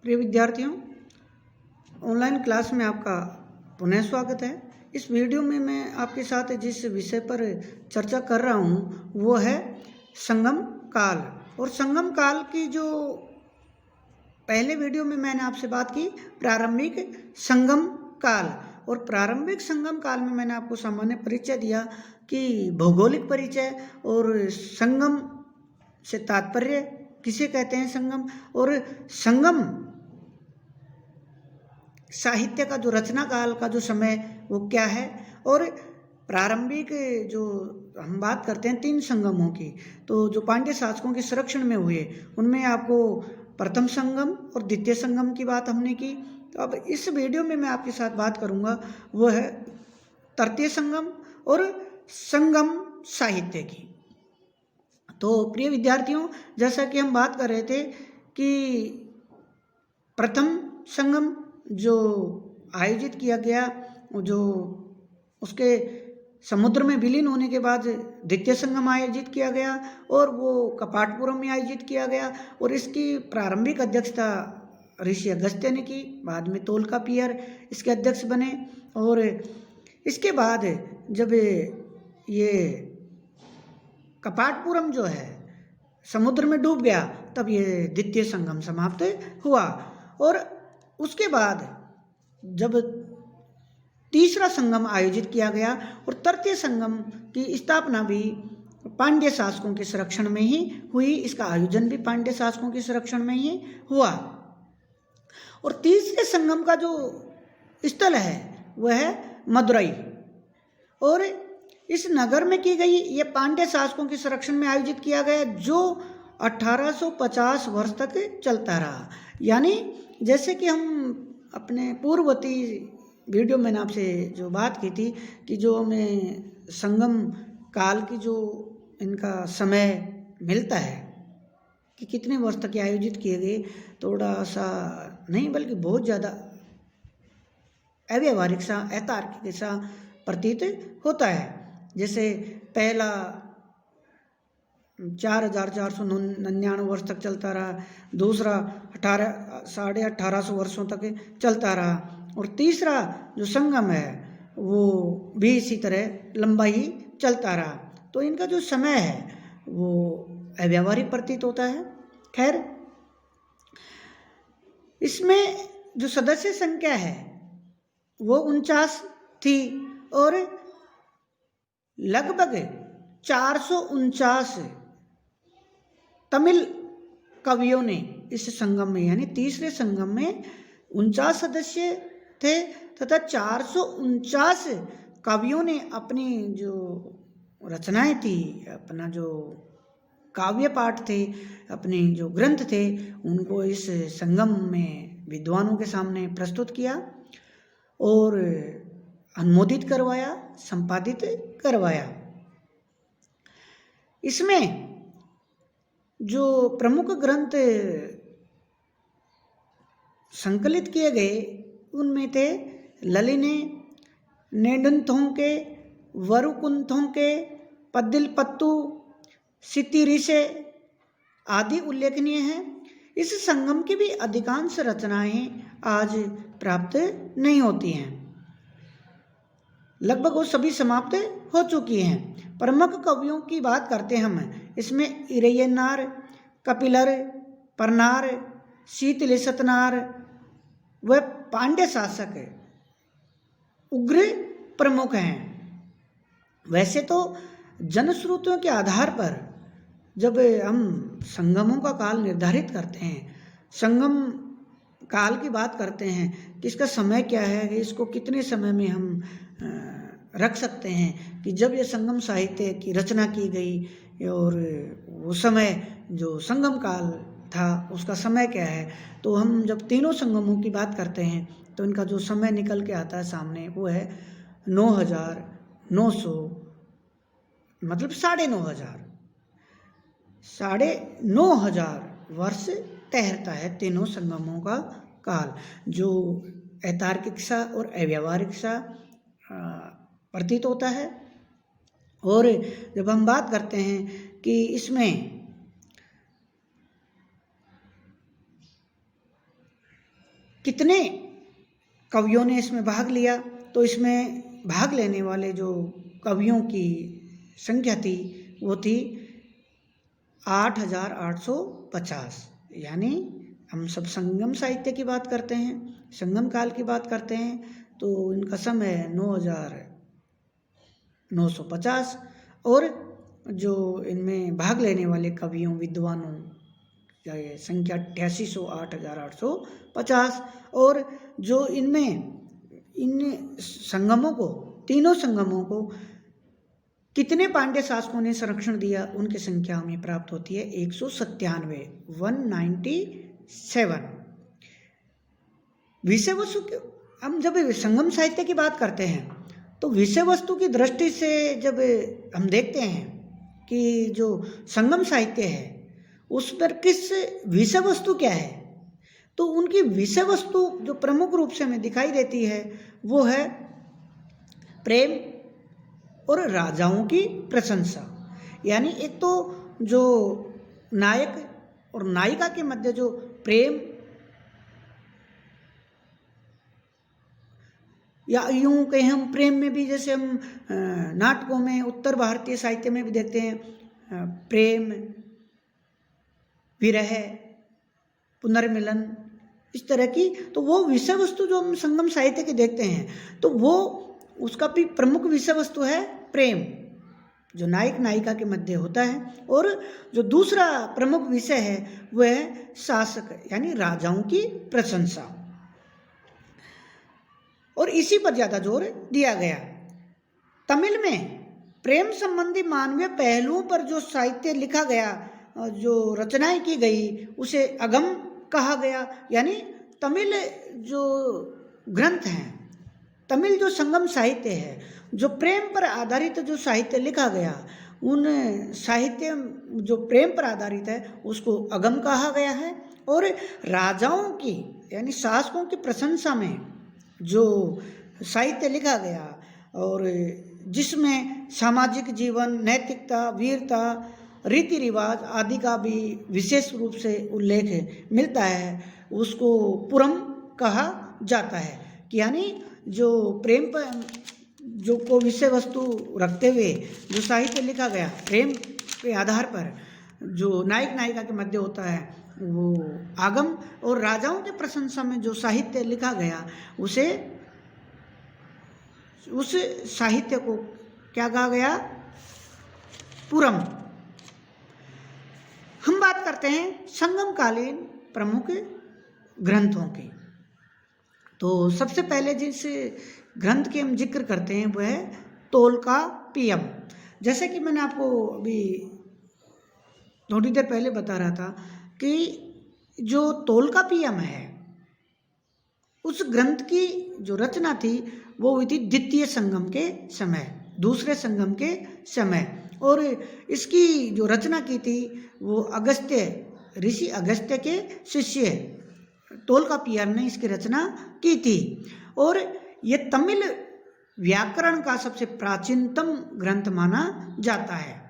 प्रिय विद्यार्थियों, online class में आपका पुनः स्वागत है। इस वीडियो में मैं आपके साथ जिस विषय पर चर्चा कर रहा हूँ वो है संगम काल। और संगम काल की जो पहले वीडियो में मैंने आपसे बात की प्रारंभिक संगम काल, और प्रारंभिक संगम काल में मैंने आपको सामान्य परिचय दिया कि भौगोलिक परिचय और संगम से तात्पर्य किसे कहते हैं संगम, और संगम साहित्य का जो रचना काल का जो समय वो क्या है। और प्रारंभिक जो हम बात करते हैं 3 संगमों की, तो जो पांड्य शासकों के संरक्षण में हुए उनमें आपको प्रथम संगम और द्वितीय संगम की बात हमने की। तो अब इस वीडियो में मैं आपके साथ बात करूंगा वो है तृतीय संगम और संगम साहित्य की। तो प्रिय विद्यार्थियों, जैसा कि हम बात कर रहे थे कि प्रथम संगम जो आयोजित किया गया, जो उसके समुद्र में विलीन होने के बाद द्वितीय संगम आयोजित किया गया और वो कपाटपुरम में आयोजित किया गया, और इसकी प्रारंभिक अध्यक्षता ऋषि अगस्त्य ने की। बाद में तोलकापियर इसके अध्यक्ष बने, और इसके बाद जब ये कपाटपुरम जो है समुद्र में डूब गया तब ये द्वितीय संगम समाप्त हुआ। और उसके बाद जब तीसरा संगम आयोजित किया गया और तृतीय संगम की स्थापना भी पांड्य शासकों के संरक्षण में ही हुई, इसका आयोजन भी पांड्य शासकों के संरक्षण में ही हुआ। और तीसरे संगम का जो स्थल है वह है मदुरई, और इस नगर में की गई ये पांड्य शासकों के संरक्षण में आयोजित किया गया, जो 1850 वर्ष तक चलता रहा। यानी जैसे कि हम अपने पूर्ववर्ती वीडियो में आपसे जो बात की थी कि जो हमें संगम काल की जो इनका समय मिलता है कि कितने वर्ष तक आयोजित किए गए, थोड़ा सा नहीं बल्कि बहुत ज़्यादा अव्यावहारिक सा अतार्किक सा प्रतीत होता है। जैसे पहला 4499 वर्ष तक चलता रहा, दूसरा 1850 वर्षों तक चलता रहा, और तीसरा जो संगम है वो भी इसी तरह लंबा ही चलता रहा। तो इनका जो समय है वो अव्यावहारिक प्रतीत होता है। खैर, इसमें जो सदस्य संख्या है वो 49 थी, और लगभग 449 तमिल कवियों ने इस संगम में, यानी तीसरे संगम में 49 सदस्य थे तथा 449 कवियों ने अपनी जो रचनाएं थी, अपना जो काव्य पाठ थे, अपने जो ग्रंथ थे, उनको इस संगम में विद्वानों के सामने प्रस्तुत किया और अनुमोदित करवाया, संपादित करवाया। इसमें जो प्रमुख ग्रंथ संकलित किए गए उनमें थे ललिने, नेडुंथोंके, वरुकुंथोंके, पद्दिलपत्तु, सित्तिरिसे आदि उल्लेखनीय हैं। इस संगम की भी अधिकांश रचनाएं आज प्राप्त नहीं होती हैं, लगभग वो सभी समाप्त हो चुकी हैं। प्रमुख कवियों की बात करते हैं हम, इसमें इरैयनार, कपिलर, परनार, शीतलिसतनार व पांड्य शासक उग्र प्रमुख हैं। वैसे तो जनश्रुतियों के आधार पर जब हम संगमों का काल निर्धारित करते हैं, संगम काल की बात करते हैं कि इसका समय क्या है, कि इसको कितने समय में हम रख सकते हैं, कि जब ये संगम साहित्य की रचना की गई और वो समय जो संगम काल था उसका समय क्या है। तो हम जब तीनों संगमों की बात करते हैं तो इनका जो समय निकल के आता है सामने वो है 9900, मतलब 9,500 वर्ष ठहरता है तीनों संगमों का काल, जो अतार्किक सा और अव्यावहारिक सा प्रतीत होता है। और जब हम बात करते हैं कि इसमें कितने कवियों ने इसमें भाग लिया, तो इसमें भाग लेने वाले जो कवियों की संख्या थी वो थी 8,850। यानी हम सब संगम साहित्य की बात करते हैं, संगम काल की बात करते हैं, तो इनका समय 9,950। और जो इनमें भाग लेने वाले कवियों विद्वानों की संख्या 8800 8,850। और जो इनमें इन संगमों को, तीनों संगमों को कितने पांड्य शासकों ने संरक्षण दिया, उनकी संख्या हमें प्राप्त होती है 197। विषय वस्तु, हम जब संगम साहित्य की बात करते हैं तो विषय वस्तु की दृष्टि से जब हम देखते हैं कि जो संगम साहित्य है उस पर किस विषय वस्तु क्या है, तो उनकी विषय वस्तु जो प्रमुख रूप से हमें दिखाई देती है वो है प्रेम और राजाओं की प्रशंसा। यानी एक तो जो नायक और नायिका के मध्य जो प्रेम, या यूं कहें हम प्रेम में भी, जैसे हम नाटकों में, उत्तर भारतीय साहित्य में भी देखते हैं प्रेम, विरह, पुनर्मिलन, इस तरह की, तो वो विषय वस्तु जो हम संगम साहित्य के देखते हैं तो वो उसका भी प्रमुख विषय वस्तु है प्रेम, जो नायक नायिका के मध्य होता है। और जो दूसरा प्रमुख विषय है वह है शासक यानी राजाओं की प्रशंसा, और इसी पर ज़्यादा जोर दिया गया। तमिल में प्रेम संबंधी मानवीय पहलुओं पर जो साहित्य लिखा गया, जो रचनाएं की गई, उसे अगम कहा गया। यानी तमिल जो ग्रंथ हैं, तमिल जो संगम साहित्य है, जो प्रेम पर आधारित जो साहित्य लिखा गया, उन साहित्य जो प्रेम पर आधारित है उसको अगम कहा गया है। और राजाओं की यानी शासकों की प्रशंसा में जो साहित्य लिखा गया और जिसमें सामाजिक जीवन, नैतिकता, वीरता, रीति रिवाज आदि का भी विशेष रूप से उल्लेख मिलता है, उसको पुरम कहा जाता है। यानी जो प्रेम पर जो को विषय वस्तु रखते हुए जो साहित्य लिखा गया, प्रेम के आधार पर जो नायक नायिका के मध्य होता है वो आगम, और राजाओं के प्रशंसा में जो साहित्य लिखा गया उसे, उस साहित्य को क्या कहा गया, पुरम। हम बात करते हैं संगमकालीन प्रमुख ग्रंथों की। तो सबसे पहले जिस ग्रंथ के हम जिक्र करते हैं वह है तोल्काप्पियम। जैसे कि मैंने आपको अभी थोड़ी देर पहले बता रहा था कि जो तोल्काप्पियम है उस ग्रंथ की जो रचना थी वो हुई थी द्वितीय संगम के समय, दूसरे संगम के समय, और इसकी जो रचना की थी वो अगस्त्य ऋषि अगस्त्य के शिष्य तोल्काप्पियम ने इसकी रचना की थी। और ये तमिल व्याकरण का सबसे प्राचीनतम ग्रंथ माना जाता है।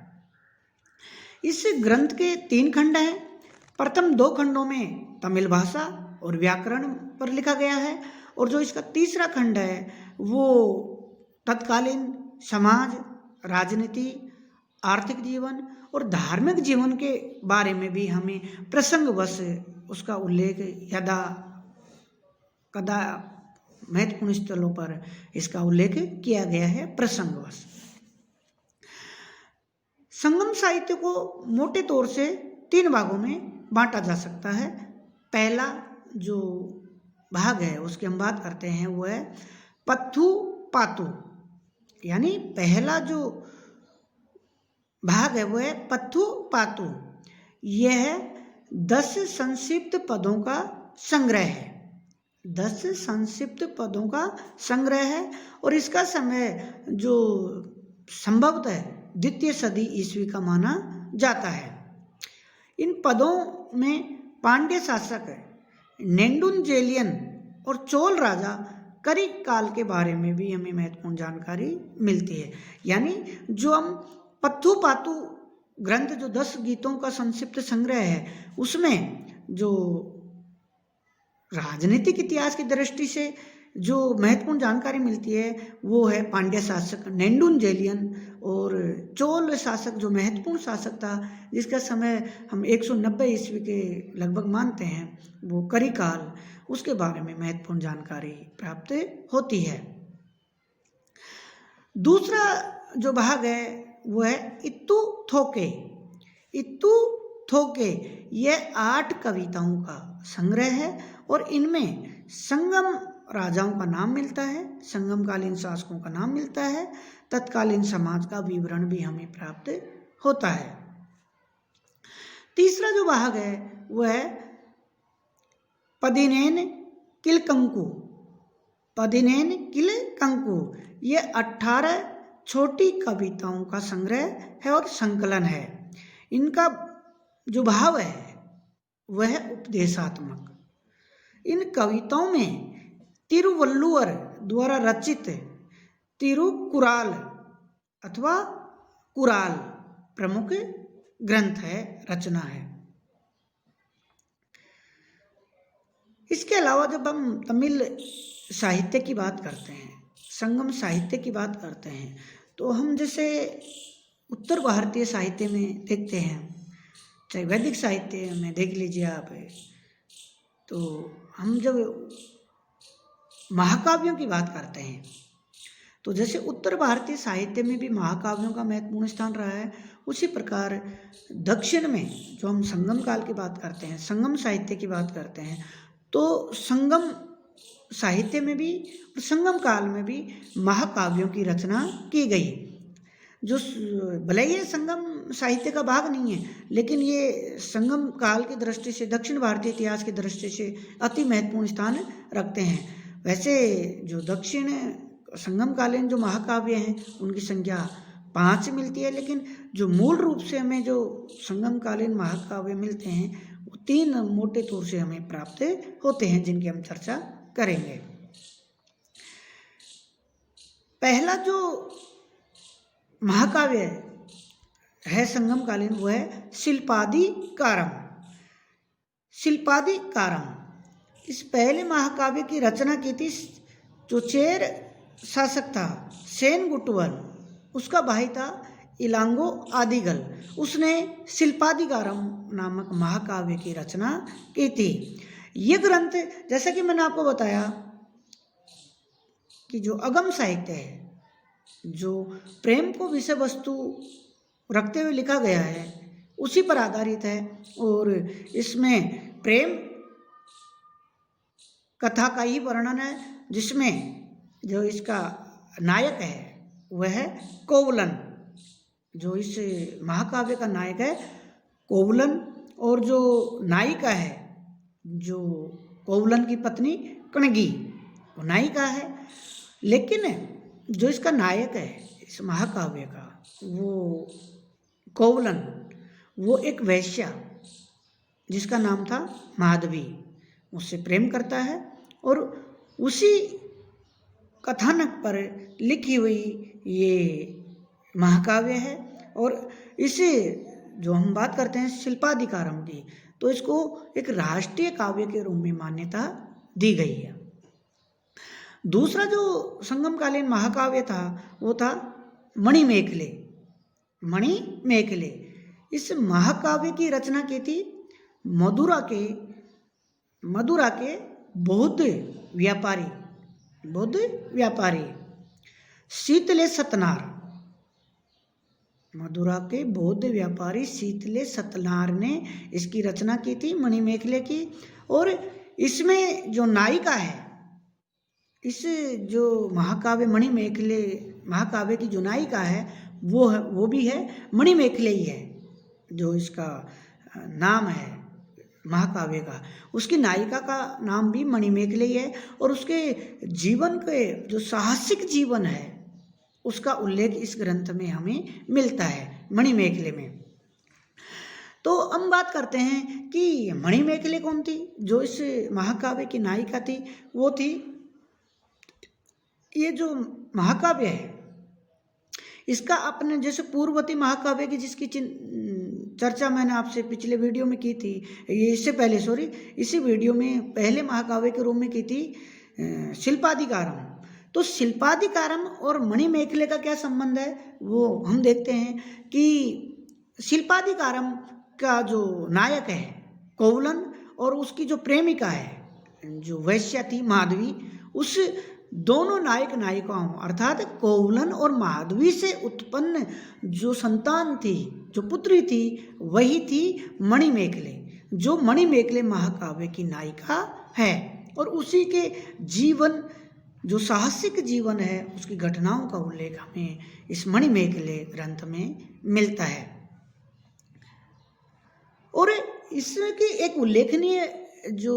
इस ग्रंथ के 3 खंड हैं। प्रथम 2 खंडों में तमिल भाषा और व्याकरण पर लिखा गया है, और जो इसका तीसरा खंड है वो तत्कालीन समाज, राजनीति, आर्थिक जीवन और धार्मिक जीवन के बारे में भी हमें प्रसंगवश उसका उल्लेख यदा कदा महत्वपूर्ण स्थलों पर इसका उल्लेख किया गया है प्रसंगवश। संगम साहित्य को मोटे तौर से 3 भागों में बांटा जा सकता है। पहला जो भाग है उसकी हम बात करते हैं वो है पत्थु पातु, यानी पहला जो भाग है वो है पत्थु पातु। यह है 10 संक्षिप्त पदों का संग्रह है, 10 संक्षिप्त पदों का संग्रह है, और इसका समय जो संभवतः द्वितीय सदी ईस्वी का माना जाता है। इन पदों में पांड्य शासक नेडुंजेलियन और चोल राजा करी काल के बारे में भी हमें महत्वपूर्ण जानकारी मिलती है। यानी जो हम पत्थु पातु ग्रंथ जो 10 गीतों का संक्षिप्त संग्रह है उसमें जो राजनीतिक इतिहास की दृष्टि से जो महत्वपूर्ण जानकारी मिलती है वो है पांड्य शासक नेंडुनजेलियन और चोल शासक जो महत्वपूर्ण शासक था जिसका समय हम 190 ईस्वी के लगभग मानते हैं, वो करिकाल, उसके बारे में महत्वपूर्ण जानकारी प्राप्त होती है। दूसरा जो भाग है वो है इत्तू थोके। इत्तू थोके यह 8 कविताओं का संग्रह है और इनमें संगम राजाओं का नाम मिलता है, संगमकालीन शासकों का नाम मिलता है, तत्कालीन समाज का विवरण भी हमें प्राप्त होता है। तीसरा जो भाग है वह है पदिनेन किलकंकु। पदिनेन किलकंकु ये 18 छोटी कविताओं का संग्रह है और संकलन है। इनका जो भाव है वह है उपदेशात्मक। इन कविताओं में तिरुवल्लुवर द्वारा रचित तिरुकुराल अथवा कुराल प्रमुख ग्रंथ है, रचना है। इसके अलावा जब हम तमिल साहित्य की बात करते हैं, संगम साहित्य की बात करते हैं, तो हम जैसे उत्तर भारतीय साहित्य में देखते हैं, चाहे वैदिक साहित्य में देख लीजिए आप, तो हम जब महाकाव्यों की बात करते हैं तो जैसे उत्तर भारतीय साहित्य में भी महाकाव्यों का महत्वपूर्ण स्थान रहा है, उसी प्रकार दक्षिण में जो हम संगम काल की बात करते हैं, संगम साहित्य की बात करते हैं, तो संगम साहित्य में भी और संगम काल में भी महाकाव्यों की रचना की गई। जो भले ये संगम साहित्य का भाग नहीं है, लेकिन ये संगम काल की दृष्टि से, दक्षिण भारतीय इतिहास की दृष्टि से अति महत्वपूर्ण स्थान रखते हैं। वैसे जो दक्षिण संगमकालीन जो महाकाव्य हैं उनकी संख्या 5 मिलती है, लेकिन जो मूल रूप से हमें जो संगमकालीन महाकाव्य मिलते हैं वो 3 मोटे तौर से हमें प्राप्त होते हैं, जिनकी हम चर्चा करेंगे। पहला जो महाकाव्य है संगमकालीन वो है शिल्पादिकारम। शिल्पादिकारम इस पहले महाकाव्य की रचना की थी जो चेर शासक था सेनगुट्टवन, उसका भाई था इलांगो आदिगल, उसने शिल्पादिकारम नामक महाकाव्य की रचना की थी। ये ग्रंथ, जैसा कि मैंने आपको बताया कि जो अगम साहित्य है, जो प्रेम को विषय वस्तु रखते हुए लिखा गया है, उसी पर आधारित है और इसमें प्रेम कथा का ही वर्णन है, जिसमें जो इसका नायक है वह है कोवलन। जो इस महाकाव्य का नायक है कोवलन, और जो नायिका है, जो कोवलन की पत्नी कणगी, वो नायिका है। लेकिन जो इसका नायक है इस महाकाव्य का, वो कोवलन, वो एक वैश्या जिसका नाम था माधवी, उससे प्रेम करता है और उसी कथानक पर लिखी हुई ये महाकाव्य है। और इसे जो हम बात करते हैं शिल्पादिकारम की, तो इसको एक राष्ट्रीय काव्य के रूप में मान्यता दी गई है। दूसरा जो संगमकालीन महाकाव्य था वो था मणिमेखले। मणिमेखले इस महाकाव्य की रचना की थी मदुरा के बौद्ध व्यापारी शीतले सतनार। मदुरा के बौद्ध व्यापारी शीतले सतनार ने इसकी रचना की थी मणिमेखले की। और इसमें जो नायिका है, इस जो महाकाव्य मणिमेखले महाकाव्य की जो नायिका है वो भी है मणिमेखले ही है, जो इसका नाम है महाकाव्य का। उसकी नायिका का नाम भी मणिमेखले ही है और उसके जीवन के जो साहसिक जीवन है उसका उल्लेख इस ग्रंथ में हमें मिलता है मणिमेखले में। तो हम बात करते हैं कि मणिमेखले कौन थी। जो इस महाकाव्य की नायिका थी वो थी, ये जो महाकाव्य है इसका अपने जैसे पूर्ववर्ती महाकाव्य की जिसकी चर्चा मैंने आपसे पिछले वीडियो में की थी, ये इससे पहले सॉरी इसी वीडियो में पहले महाकाव्य के रूप में की थी शिल्पाधिकारम। तो शिल्पाधिकारम और मणिमेखले का क्या संबंध है वो हम देखते हैं कि शिल्पाधिकारम का जो नायक है कोवलन और उसकी जो प्रेमिका है जो वैश्या थी माधवी, उस दोनों नायक नायिकाओं अर्थात कोवलन और माधवी से उत्पन्न जो संतान थी, जो पुत्री थी, वही थी मणिमेखले, जो मणिमेखले महाकाव्य की नायिका है। और उसी के जीवन, जो साहसिक जीवन है, उसकी घटनाओं का उल्लेख हमें इस मणिमेखले ग्रंथ में मिलता है। और इसकी एक उल्लेखनीय जो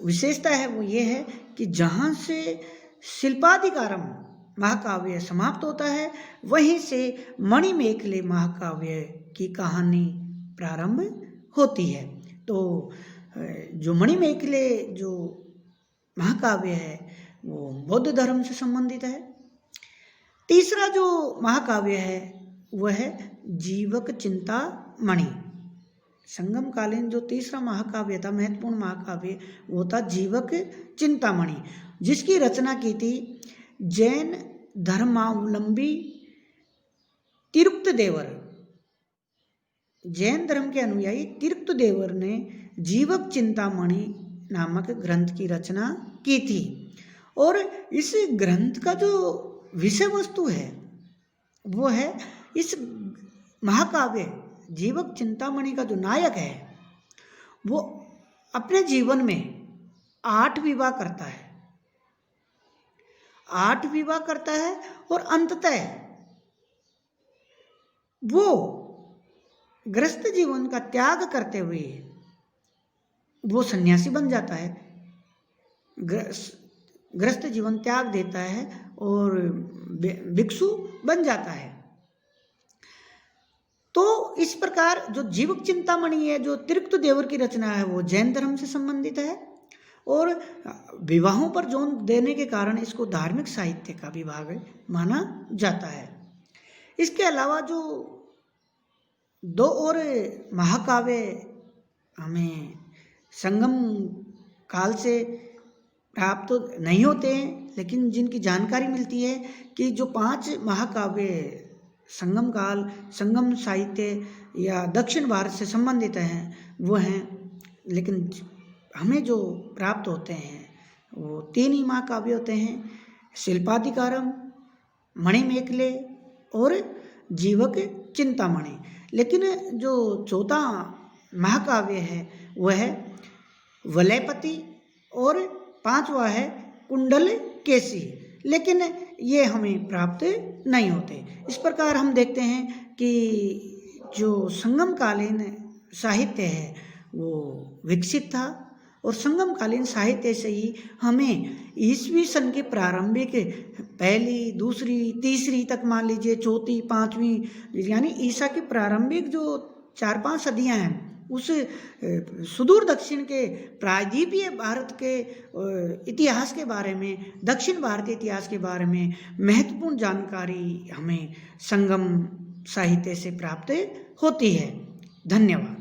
विशेषता है वो ये है कि जहाँ से शिल्पाधिकारम महाकाव्य समाप्त होता है, वहीं से मणिमेखले महाकाव्य की कहानी प्रारंभ होती है। तो जो मणिमेखले जो महाकाव्य है वो बौद्ध धर्म से संबंधित है। तीसरा जो महाकाव्य है वह है जीवक चिंतामणि। संगमकालीन जो तीसरा महाकाव्य था, महत्वपूर्ण महाकाव्य, वो था जीवक चिंतामणि, जिसकी रचना की थी जैन धर्मावलंबी तिरुक्तदेवर। जैन धर्म के अनुयायी तिरुक्तदेवर ने जीवक चिंतामणि नामक ग्रंथ की रचना की थी। और इस ग्रंथ का जो विषय वस्तु है वो है, इस महाकाव्य जीवक चिंतामणि का जो नायक है वो अपने जीवन में 8 विवाह करता है, 8 विवाह करता है और अंततः वो गृहस्थ जीवन का त्याग करते हुए वो सन्यासी बन जाता है, गृहस्थ जीवन त्याग देता है और भिक्षु बन जाता है। तो इस प्रकार जो जीवक चिंतामणि है, जो तिरुक्तदेवर की रचना है, वो जैन धर्म से संबंधित है और विवाहों पर जोर देने के कारण इसको धार्मिक साहित्य का भी भाग माना जाता है। इसके अलावा जो 2 और महाकाव्य हमें संगम काल से प्राप्त तो नहीं होते हैं, लेकिन जिनकी जानकारी मिलती है कि जो 5 महाकाव्य संगम काल, संगम साहित्य या दक्षिण भारत से संबंधित हैं वो हैं, लेकिन हमें जो प्राप्त होते हैं वो 3 ही महाकाव्य होते हैं, शिल्पाधिकारम, मणिमेखले और जीवक चिंतामणि। लेकिन जो 4था महाकाव्य है वह है वलयपति और 5वां है कुंडलकेशी, लेकिन ये हमें प्राप्त नहीं होते। इस प्रकार हम देखते हैं कि जो संगमकालीन साहित्य है वो विकसित था और संगमकालीन साहित्य से ही हमें ईसवी सन के प्रारंभिक 1ली, 2री, 3री तक मान लीजिए, 4वीं, 5वीं, यानी ईसा की प्रारंभिक जो 4-5 सदियां हैं, उस सुदूर दक्षिण के प्रायद्वीपीय भारत के इतिहास के बारे में, दक्षिण भारतीय इतिहास के बारे में महत्वपूर्ण जानकारी हमें संगम साहित्य से प्राप्त होती है। धन्यवाद।